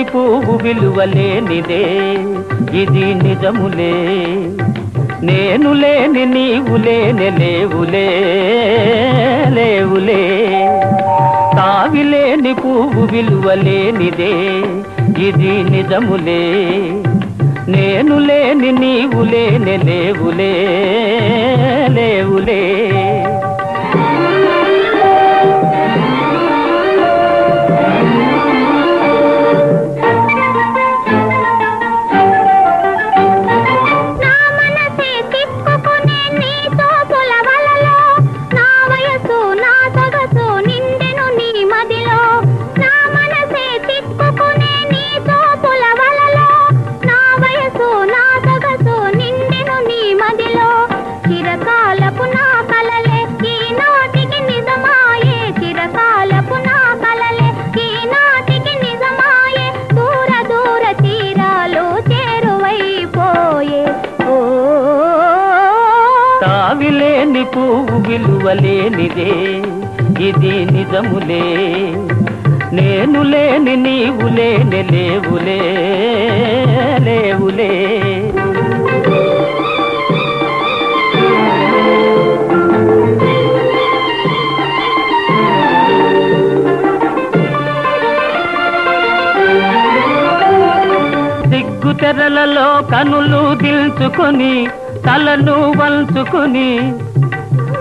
తావిలేని పువ్వు విలువలేనిదే ఇది నిజములే నేను లేని నీవు లేని లేవులే లేవులే తావిలేని పువ్వు విలువలేనిదే ఇది నిజములే నేను లేని నీవు లేని లేవులే లేవులే తావిలేని పువ్వు విలువలేనిదే ఇది నిజములే నేను లేని నీవు లేని లేవులే లేవులే సిగ్గు తెరలలో కనులు దిల్చుకొని తలను వంచుకుని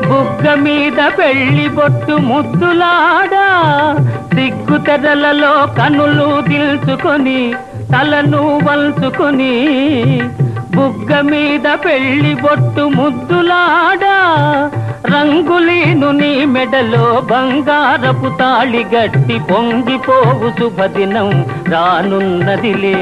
బుగ్గ మీద పెళ్లి బొట్టు ముద్దులాడా సిగ్గు తెరలలో కనులు దిల్చుకొని తలను వంచుకుని బుగ్గ మీద పెళ్లి బొట్టు ముద్దులాడా రంగులీను నీ మెడలో బంగారపు తాళి గట్టి పొంగిపోవు శుభదినం రానున్నదిలే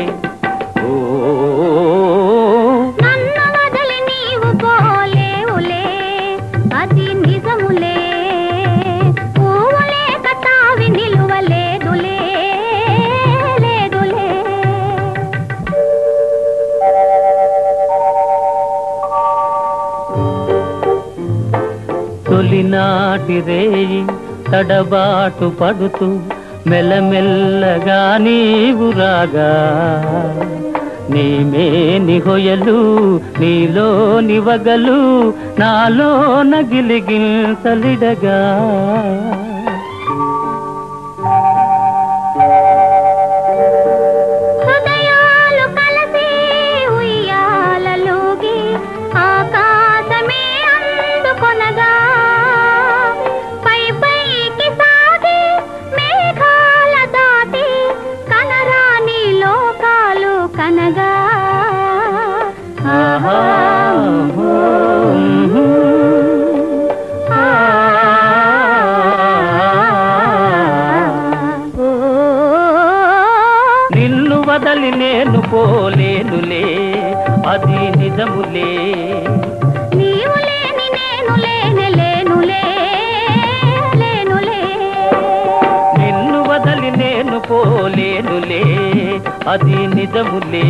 తొలినాటి రేయి తడబాటు పడుతూ మెల్లమెల్లగా నీవు రాగా నీమేని హొయలు నీలోని వగలు నాలో నగిలిగిల్సలిడగా నిన్ను వదలి నేను పోలేనులే అది నిజములే నీవు లేని నేను లేని లేనులే లేనులే నిన్ను వదలి నేను పోలేనులే అది నిజములే